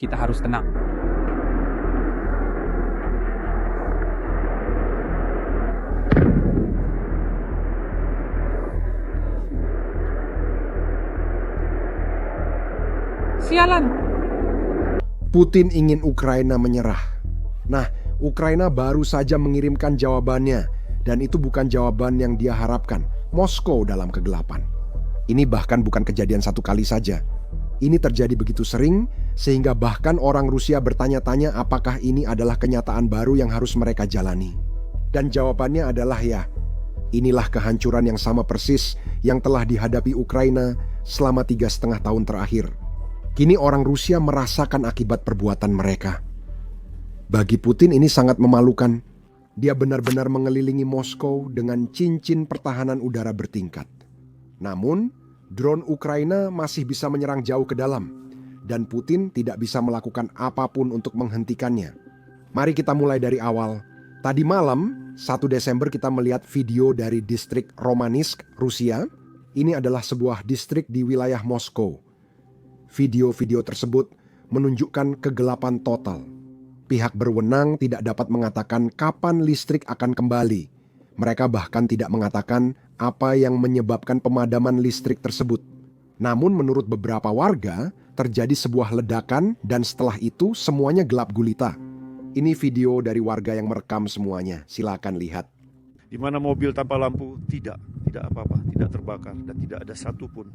Kita harus tenang. Sialan! Putin ingin Ukraina menyerah. Nah, Ukraina baru saja mengirimkan jawabannya, dan itu bukan jawaban yang dia harapkan. Moskow dalam kegelapan. Ini bahkan bukan kejadian satu kali saja. Ini terjadi begitu sering, sehingga bahkan orang Rusia bertanya-tanya apakah ini adalah kenyataan baru yang harus mereka jalani. Dan jawabannya adalah ya, inilah kehancuran yang sama persis yang telah dihadapi Ukraina selama 3,5 tahun terakhir. Kini orang Rusia merasakan akibat perbuatan mereka. Bagi Putin ini sangat memalukan. Dia benar-benar mengelilingi Moskow dengan cincin pertahanan udara bertingkat. Namun, drone Ukraina masih bisa menyerang jauh ke dalam, dan Putin tidak bisa melakukan apapun untuk menghentikannya. Mari kita mulai dari awal. Tadi malam, 1 Desember kita melihat video dari distrik Romansk, Rusia. Ini adalah sebuah distrik di wilayah Moskow. Video-video tersebut menunjukkan kegelapan total. Pihak berwenang tidak dapat mengatakan kapan listrik akan kembali. Mereka bahkan tidak mengatakan apa yang menyebabkan pemadaman listrik tersebut. Namun menurut beberapa warga, terjadi sebuah ledakan dan setelah itu semuanya gelap gulita. Ini video dari warga yang merekam semuanya. Silakan lihat. Di mana mobil tanpa lampu tidak apa-apa, tidak terbakar dan tidak ada satupun.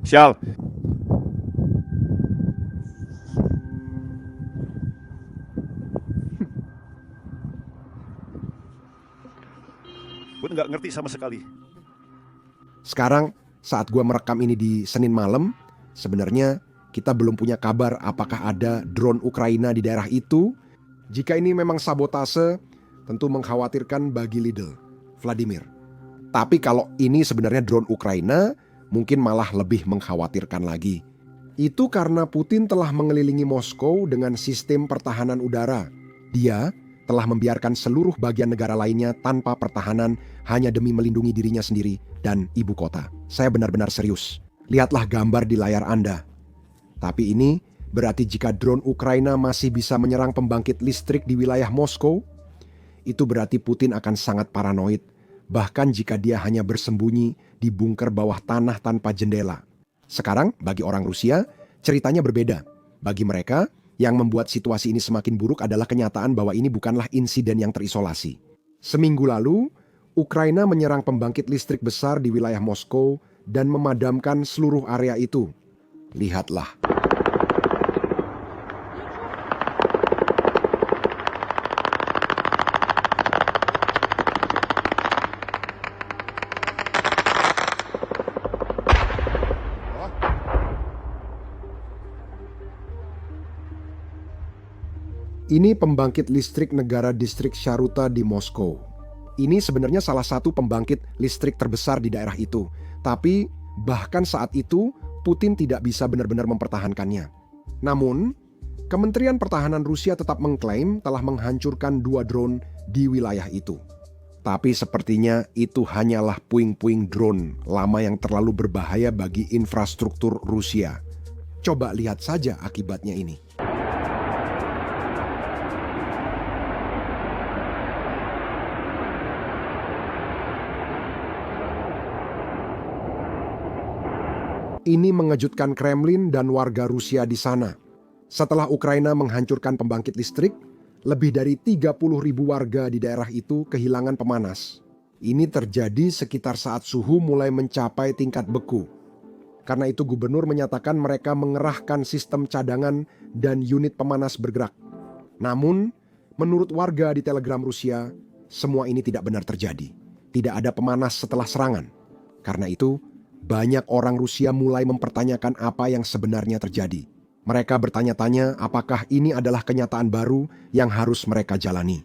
Sial. Gue nggak ngerti sama sekali. Sekarang saat gue merekam ini di Senin malam, sebenarnya kita belum punya kabar apakah ada drone Ukraina di daerah itu. Jika ini memang sabotase, tentu mengkhawatirkan bagi Lidl, Vladimir. Tapi kalau ini sebenarnya drone Ukraina, mungkin malah lebih mengkhawatirkan lagi. Itu karena Putin telah mengelilingi Moskow dengan sistem pertahanan udara. Dia telah membiarkan seluruh bagian negara lainnya tanpa pertahanan hanya demi melindungi dirinya sendiri dan ibu kota. Saya benar-benar serius. Lihatlah gambar di layar Anda. Tapi ini berarti jika drone Ukraina masih bisa menyerang pembangkit listrik di wilayah Moskow, itu berarti Putin akan sangat paranoid. Bahkan jika dia hanya bersembunyi di bunker bawah tanah tanpa jendela. Sekarang, bagi orang Rusia, ceritanya berbeda. Bagi mereka, yang membuat situasi ini semakin buruk adalah kenyataan bahwa ini bukanlah insiden yang terisolasi. Seminggu lalu, Ukraina menyerang pembangkit listrik besar di wilayah Moskow dan memadamkan seluruh area itu. Lihatlah. Ini pembangkit listrik negara distrik Sharuta di Moskow. Ini sebenarnya salah satu pembangkit listrik terbesar di daerah itu. Tapi bahkan saat itu Putin tidak bisa benar-benar mempertahankannya. Namun, Kementerian Pertahanan Rusia tetap mengklaim telah menghancurkan 2 drone di wilayah itu. Tapi sepertinya itu hanyalah puing-puing drone lama yang terlalu berbahaya bagi infrastruktur Rusia. Coba lihat saja akibatnya ini. Ini mengejutkan Kremlin dan warga Rusia di sana. Setelah Ukraina menghancurkan pembangkit listrik, lebih dari 30.000 warga di daerah itu kehilangan pemanas. Ini terjadi sekitar saat suhu mulai mencapai tingkat beku. Karena itu gubernur menyatakan mereka mengerahkan sistem cadangan dan unit pemanas bergerak. Namun, menurut warga di Telegram Rusia, semua ini tidak benar terjadi. Tidak ada pemanas setelah serangan. Karena itu, banyak orang Rusia mulai mempertanyakan apa yang sebenarnya terjadi. Mereka bertanya-tanya apakah ini adalah kenyataan baru yang harus mereka jalani.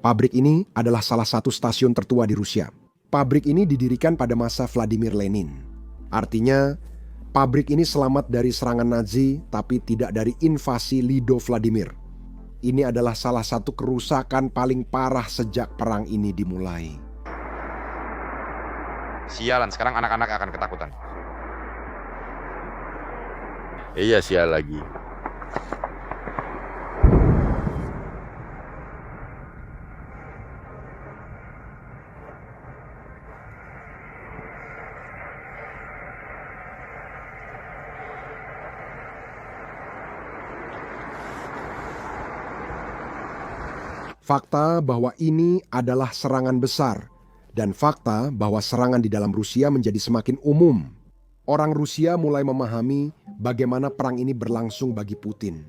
Pabrik ini adalah salah satu stasiun tertua di Rusia. Pabrik ini didirikan pada masa Vladimir Lenin. Artinya, pabrik ini selamat dari serangan Nazi tapi tidak dari invasi Lido Vladimir. Ini adalah salah satu kerusakan paling parah sejak perang ini dimulai. Sialan, sekarang anak-anak akan ketakutan. Iya sial lagi. Fakta bahwa ini adalah serangan besar, dan fakta bahwa serangan di dalam Rusia menjadi semakin umum. Orang Rusia mulai memahami bagaimana perang ini berlangsung bagi Putin.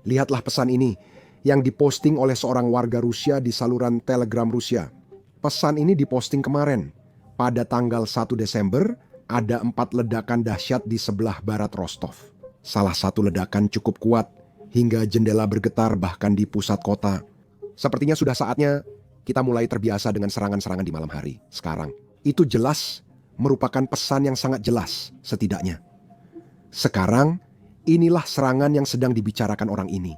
Lihatlah pesan ini yang diposting oleh seorang warga Rusia di saluran Telegram Rusia. Pesan ini diposting kemarin. Pada tanggal 1 Desember, ada 4 ledakan dahsyat di sebelah barat Rostov. Salah satu ledakan cukup kuat hingga jendela bergetar bahkan di pusat kota. Sepertinya sudah saatnya kita mulai terbiasa dengan serangan-serangan di malam hari. Sekarang, itu jelas merupakan pesan yang sangat jelas setidaknya. Sekarang, inilah serangan yang sedang dibicarakan orang ini.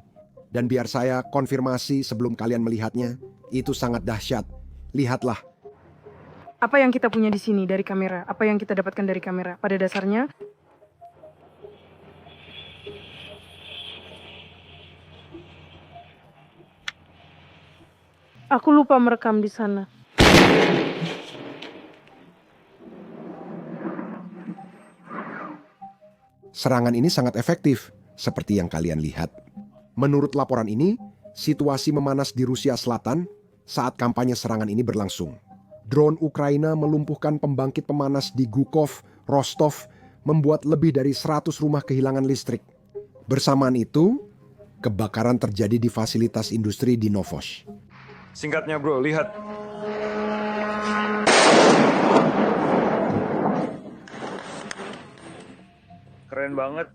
Dan biar saya konfirmasi sebelum kalian melihatnya, itu sangat dahsyat. Lihatlah. Apa yang kita punya di sini dari kamera? Apa yang kita dapatkan dari kamera? Pada dasarnya, aku lupa merekam di sana. Serangan ini sangat efektif, seperti yang kalian lihat. Menurut laporan ini, situasi memanas di Rusia Selatan saat kampanye serangan ini berlangsung. Drone Ukraina melumpuhkan pembangkit pemanas di Gukov, Rostov, membuat lebih dari 100 rumah kehilangan listrik. Bersamaan itu, kebakaran terjadi di fasilitas industri di Novosh. Singkatnya bro, lihat. Keren banget.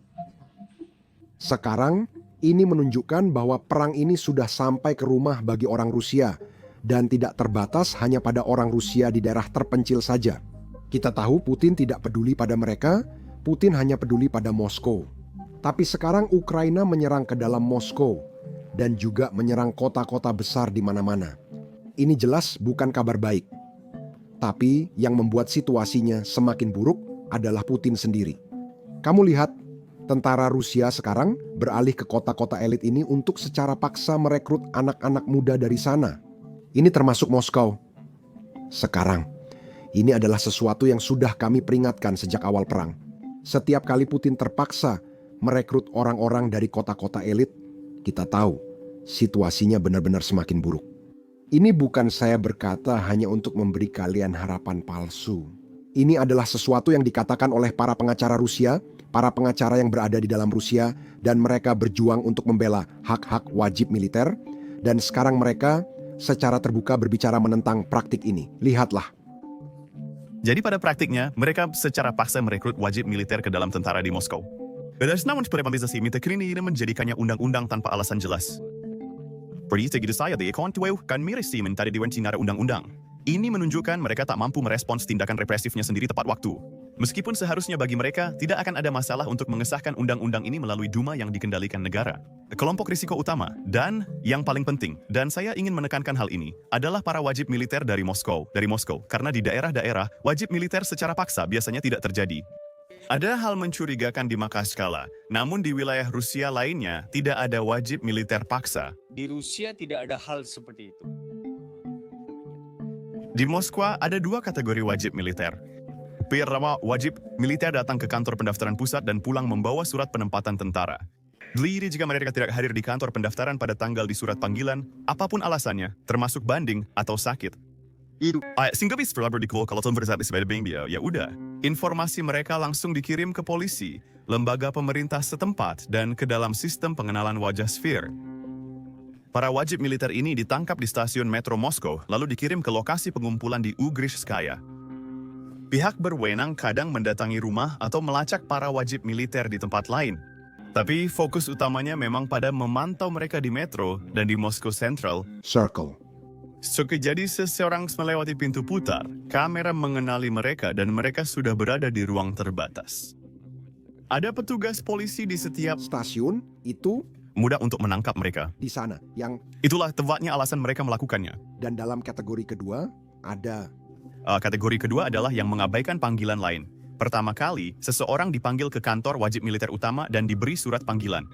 Sekarang, ini menunjukkan bahwa perang ini sudah sampai ke rumah bagi orang Rusia dan tidak terbatas hanya pada orang Rusia di daerah terpencil saja. Kita tahu Putin tidak peduli pada mereka, Putin hanya peduli pada Moskow. Tapi sekarang Ukraina menyerang ke dalam Moskow dan juga menyerang kota-kota besar di mana-mana. Ini jelas bukan kabar baik. Tapi yang membuat situasinya semakin buruk adalah Putin sendiri. Kamu lihat, tentara Rusia sekarang beralih ke kota-kota elit ini untuk secara paksa merekrut anak-anak muda dari sana. Ini termasuk Moskow. Sekarang, ini adalah sesuatu yang sudah kami peringatkan sejak awal perang. Setiap kali Putin terpaksa merekrut orang-orang dari kota-kota elit, kita tahu situasinya benar-benar semakin buruk. Ini bukan saya berkata hanya untuk memberi kalian harapan palsu. Ini adalah sesuatu yang dikatakan oleh para pengacara Rusia, para pengacara yang berada di dalam Rusia, dan mereka berjuang untuk membela hak-hak wajib militer, dan sekarang mereka secara terbuka berbicara menentang praktik ini. Lihatlah. Jadi pada praktiknya, mereka secara paksa merekrut wajib militer ke dalam tentara di Moskow. Namun implementasi militer ini menjadikannya undang-undang tanpa alasan jelas. Seperti saya di kan mirisi mentari Dewan Sinara undang-undang. Ini menunjukkan mereka tak mampu merespons tindakan represifnya sendiri tepat waktu. Meskipun seharusnya bagi mereka tidak akan ada masalah untuk mengesahkan undang-undang ini melalui Duma yang dikendalikan negara. Kelompok risiko utama dan yang paling penting, dan saya ingin menekankan hal ini, adalah para wajib militer dari Moskow, karena di daerah-daerah wajib militer secara paksa biasanya tidak terjadi. Ada hal mencurigakan di Makaskala, namun di wilayah Rusia lainnya tidak ada wajib militer paksa. Di Rusia tidak ada hal seperti itu. Di Moskwa ada 2 kategori wajib militer. Pertama, wajib militer datang ke kantor pendaftaran pusat dan pulang membawa surat penempatan tentara. Jadi jika mereka tidak hadir di kantor pendaftaran pada tanggal di surat panggilan, apapun alasannya, termasuk banding atau sakit. Sehingga bisa kalau ya udah. Informasi mereka langsung dikirim ke polisi, lembaga pemerintah setempat, dan ke dalam sistem pengenalan wajah Sphere. Para wajib militer ini ditangkap di stasiun metro Moskow, lalu dikirim ke lokasi pengumpulan di Ugrishskaya. Pihak berwenang kadang mendatangi rumah atau melacak para wajib militer di tempat lain. Tapi fokus utamanya memang pada memantau mereka di metro dan di Moscow Central Circle. Jadi seseorang melewati pintu putar, kamera mengenali mereka dan mereka sudah berada di ruang terbatas. Ada petugas polisi di setiap Stasiun itu mudah untuk menangkap mereka. di sana yang Itulah tepatnya alasan mereka melakukannya. dan dalam kategori kedua ada Kategori kedua adalah yang mengabaikan panggilan lain. Pertama kali, seseorang dipanggil ke kantor wajib militer utama dan diberi surat panggilan,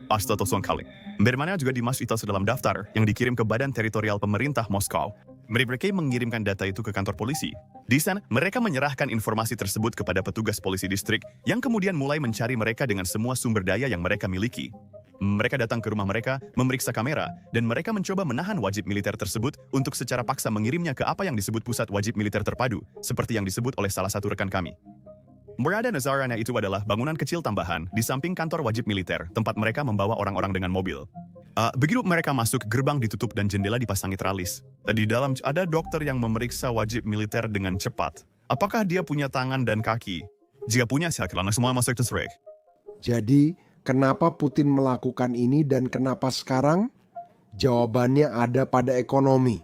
kali. Bermana juga dimasukkan dalam daftar yang dikirim ke Badan Teritorial Pemerintah Moskow. Mereka mengirimkan data itu ke kantor polisi. Di sana, mereka menyerahkan informasi tersebut kepada petugas polisi distrik yang kemudian mulai mencari mereka dengan semua sumber daya yang mereka miliki. Mereka datang ke rumah mereka, memeriksa kamera, dan mereka mencoba menahan wajib militer tersebut untuk secara paksa mengirimnya ke apa yang disebut Pusat Wajib Militer Terpadu, seperti yang disebut oleh salah satu rekan kami. Morada Nazarana itu adalah bangunan kecil tambahan di samping kantor wajib militer, tempat mereka membawa orang-orang dengan mobil. Begitu mereka masuk, gerbang ditutup dan jendela dipasangi teralis. Di dalam ada dokter yang memeriksa wajib militer dengan cepat. Apakah dia punya tangan dan kaki? Jika punya, silakan semua masuk terserah. Jadi, kenapa Putin melakukan ini dan kenapa sekarang? Jawabannya ada pada ekonomi.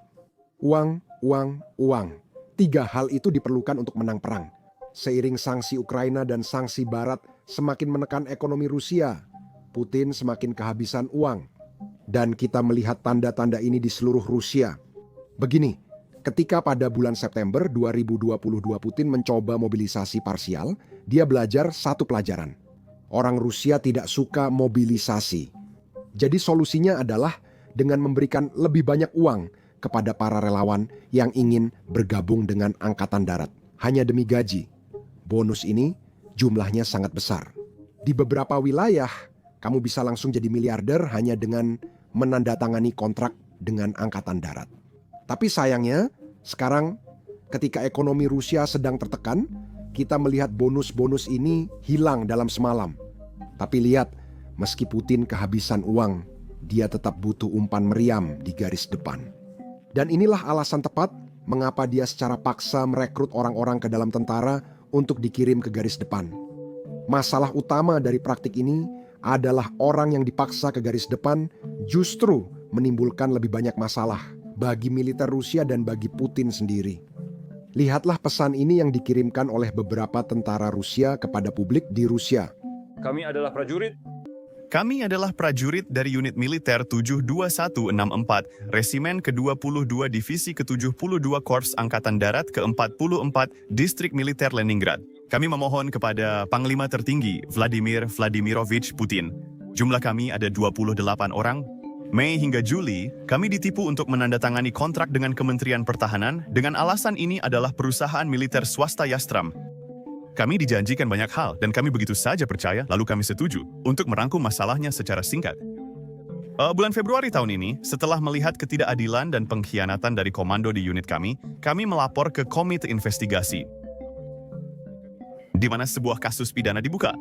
Uang, uang, uang. 3 hal itu diperlukan untuk menang perang. Seiring sanksi Ukraina dan sanksi Barat semakin menekan ekonomi Rusia, Putin semakin kehabisan uang. Dan kita melihat tanda-tanda ini di seluruh Rusia. Begini, ketika pada bulan September 2022 Putin mencoba mobilisasi parsial, dia belajar satu pelajaran. Orang Rusia tidak suka mobilisasi. Jadi solusinya adalah dengan memberikan lebih banyak uang kepada para relawan yang ingin bergabung dengan Angkatan Darat. Hanya demi gaji. Bonus ini jumlahnya sangat besar. Di beberapa wilayah, kamu bisa langsung jadi miliarder hanya dengan menandatangani kontrak dengan Angkatan Darat. Tapi sayangnya, sekarang ketika ekonomi Rusia sedang tertekan, kita melihat bonus-bonus ini hilang dalam semalam. Tapi lihat, meski Putin kehabisan uang, dia tetap butuh umpan meriam di garis depan. Dan inilah alasan tepat mengapa dia secara paksa merekrut orang-orang ke dalam tentara untuk dikirim ke garis depan. Masalah utama dari praktik ini adalah orang yang dipaksa ke garis depan justru menimbulkan lebih banyak masalah bagi militer Rusia dan bagi Putin sendiri. Lihatlah pesan ini yang dikirimkan oleh beberapa tentara Rusia kepada publik di Rusia. Kami adalah prajurit. Kami adalah prajurit dari unit militer 72164, Resimen ke-22 Divisi ke-72 Korps Angkatan Darat ke-44, Distrik Militer Leningrad. Kami memohon kepada Panglima Tertinggi Vladimir Vladimirovich Putin. Jumlah kami ada 28 orang. Mei hingga Juli, kami ditipu untuk menandatangani kontrak dengan Kementerian Pertahanan dengan alasan ini adalah perusahaan militer swasta Yastram. Kami dijanjikan banyak hal dan kami begitu saja percaya lalu kami setuju untuk merangkum masalahnya secara singkat. Bulan Februari tahun ini, setelah melihat ketidakadilan dan pengkhianatan dari komando di unit kami melapor ke Komite Investigasi, di mana sebuah kasus pidana dibuka.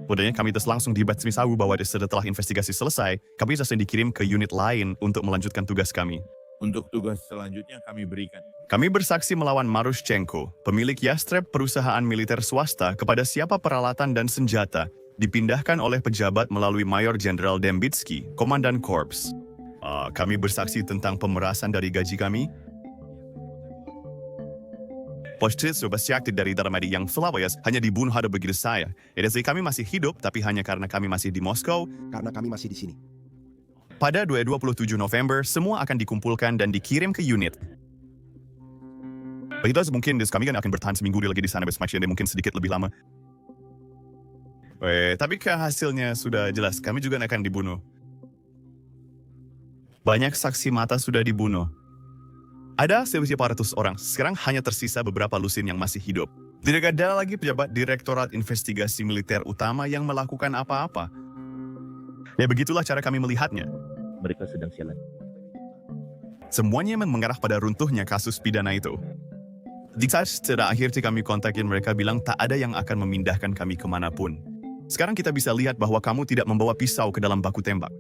Padahal kami terus langsung diberitahu bahwa setelah investigasi selesai, kami langsung dikirim ke unit lain untuk melanjutkan tugas kami. Untuk tugas selanjutnya kami berikan. Kami bersaksi melawan Marushchenko, pemilik Yastreb perusahaan militer swasta kepada siapa peralatan dan senjata dipindahkan oleh pejabat melalui Mayor Jenderal Dembitsky, Komandan Korps. Kami bersaksi tentang pemerasan dari gaji kami. Postis bersaksi dari Darmadi yang Flavius hanya dibunuh ada begitu saya. Jadi kami masih hidup, tapi hanya karena kami masih di Moskow. Karena kami masih di sini. Pada 27 November, semua akan dikumpulkan dan dikirim ke unit. Begitu mungkin kami akan bertahan seminggu lagi di sana, dan mungkin sedikit lebih lama. Tapi hasilnya sudah jelas, kami juga akan dibunuh. Banyak saksi mata sudah dibunuh. Ada sekitar 400 orang, sekarang hanya tersisa beberapa lusin yang masih hidup. Tidak ada lagi pejabat Direktorat Investigasi Militer Utama yang melakukan apa-apa. Ya begitulah cara kami melihatnya. Mereka sedang sialan. Semuanya mengarah pada runtuhnya kasus pidana itu. Di saat terakhir kami kontakin mereka bilang tak ada yang akan memindahkan kami kemanapun. Sekarang kita bisa lihat bahwa kamu tidak membawa pisau ke dalam baku tembak.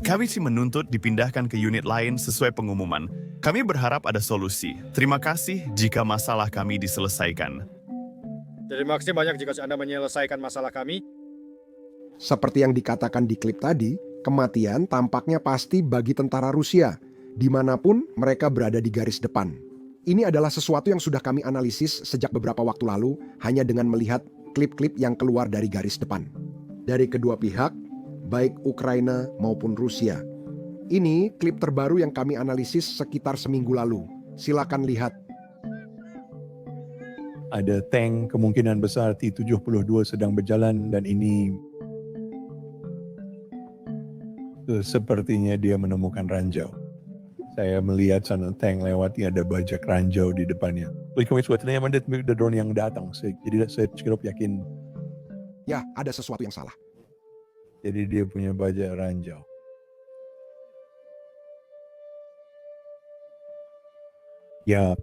Kami menuntut dipindahkan ke unit lain sesuai pengumuman. Kami berharap ada solusi. Terima kasih jika masalah kami diselesaikan. Terima kasih banyak jika Anda menyelesaikan masalah kami. Seperti yang dikatakan di klip tadi, kematian tampaknya pasti bagi tentara Rusia, dimanapun mereka berada di garis depan. Ini adalah sesuatu yang sudah kami analisis sejak beberapa waktu lalu, hanya dengan melihat klip-klip yang keluar dari garis depan. Dari kedua pihak, baik Ukraina maupun Rusia. Ini klip terbaru yang kami analisis sekitar seminggu lalu. Silakan lihat. ada tank kemungkinan besar T-72 sedang berjalan dan ini sepertinya dia menemukan ranjau. Saya melihat sana tank lewati ada bajak ranjau di depannya. Kami suatnya ada drone yang datang. Jadi saya cukup yakin. Ya, ada sesuatu yang salah. Jadi dia punya bajak ranjau. Ya.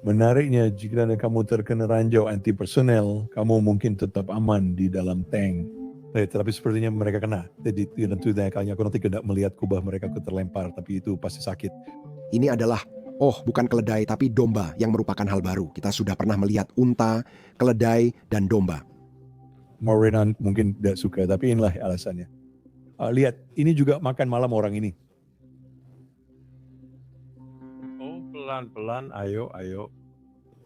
Menariknya jika kamu terkena ranjau anti personel, kamu mungkin tetap aman di dalam tank. Tetapi sepertinya mereka kena. Jadi tentu kayaknya aku nanti tidak melihat kubah mereka terlempar, tapi itu pasti sakit. Ini adalah, bukan keledai tapi domba yang merupakan hal baru. Kita sudah pernah melihat unta, keledai, dan domba. Renan mungkin tidak suka, tapi inilah alasannya. Lihat, ini juga makan malam orang ini. Oh, pelan-pelan, ayo.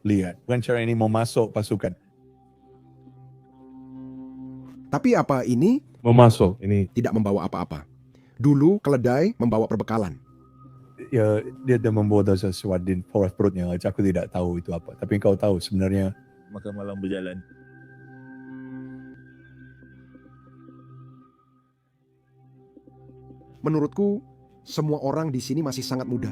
Lihat, bukan cara ini mau masuk pasukan. Tapi apa ini Mau masuk, ini tidak membawa apa-apa? Dulu keledai membawa perbekalan. ya dia membawa sesuatu di forest perutnya. Aku tidak tahu itu apa. Tapi kau tahu sebenarnya. Makan malam berjalan. Menurutku, semua orang di sini masih sangat muda.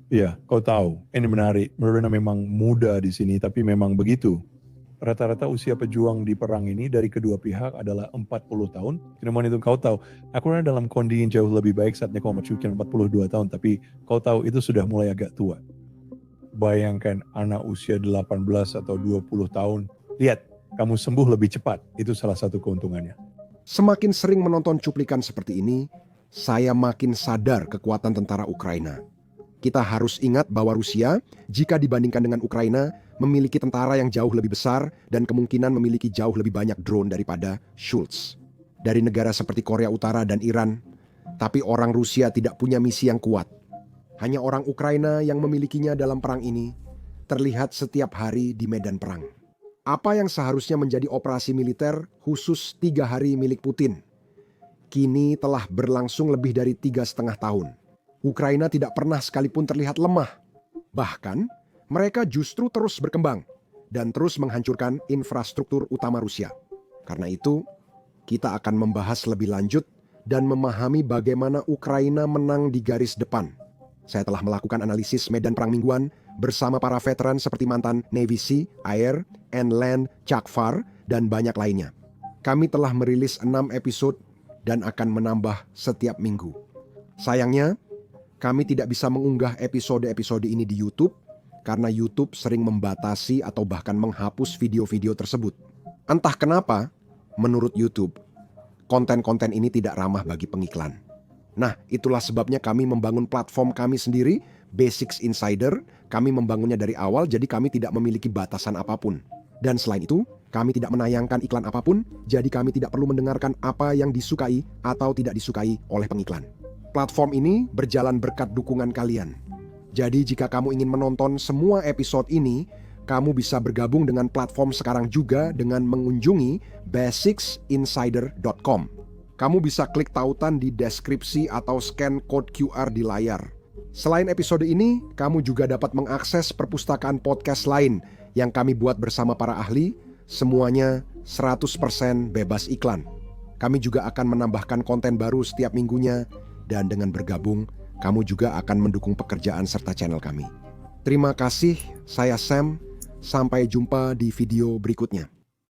Ya, kau tahu. Ini menarik. Mereka memang muda di sini, tapi memang begitu. Rata-rata usia pejuang di perang ini dari kedua pihak adalah 40 tahun. Namun itu kau tahu, aku rasa dalam kondisi yang jauh lebih baik saatnya kau mencukupi 42 tahun, tapi kau tahu itu sudah mulai agak tua. Bayangkan anak usia 18 atau 20 tahun. Lihat, kamu sembuh lebih cepat. Itu salah satu keuntungannya. Semakin sering menonton cuplikan seperti ini, saya makin sadar kekuatan tentara Ukraina. Kita harus ingat bahwa Rusia, jika dibandingkan dengan Ukraina, memiliki tentara yang jauh lebih besar dan kemungkinan memiliki jauh lebih banyak drone daripada Schultz. Dari negara seperti Korea Utara dan Iran, tapi orang Rusia tidak punya misi yang kuat. Hanya orang Ukraina yang memilikinya dalam perang ini, terlihat setiap hari di medan perang. Apa yang seharusnya menjadi operasi militer khusus 3 hari milik Putin, kini telah berlangsung lebih dari 3,5 tahun. Ukraina tidak pernah sekalipun terlihat lemah. Bahkan, mereka justru terus berkembang dan terus menghancurkan infrastruktur utama Rusia. Karena itu, kita akan membahas lebih lanjut dan memahami bagaimana Ukraina menang di garis depan. Saya telah melakukan analisis medan perang mingguan bersama para veteran seperti mantan Navy Sea, Air, and Land, Chuck Farr, dan banyak lainnya. Kami telah merilis 6 episode dan akan menambah setiap minggu. Sayangnya, kami tidak bisa mengunggah episode-episode ini di YouTube karena YouTube sering membatasi atau bahkan menghapus video-video tersebut. Entah kenapa, menurut YouTube, konten-konten ini tidak ramah bagi pengiklan. Nah, itulah sebabnya kami membangun platform kami sendiri, Basics Insider. Kami membangunnya dari awal, jadi kami tidak memiliki batasan apapun. Dan selain itu, kami tidak menayangkan iklan apapun, jadi kami tidak perlu mendengarkan apa yang disukai atau tidak disukai oleh pengiklan. Platform ini berjalan berkat dukungan kalian. Jadi jika kamu ingin menonton semua episode ini, kamu bisa bergabung dengan platform sekarang juga dengan mengunjungi basicsinsider.com. Kamu bisa klik tautan di deskripsi atau scan code QR di layar. Selain episode ini, kamu juga dapat mengakses perpustakaan podcast lain yang kami buat bersama para ahli, semuanya 100% bebas iklan. Kami juga akan menambahkan konten baru setiap minggunya, dan dengan bergabung, kamu juga akan mendukung pekerjaan serta channel kami. Terima kasih, saya Sam. Sampai jumpa di video berikutnya.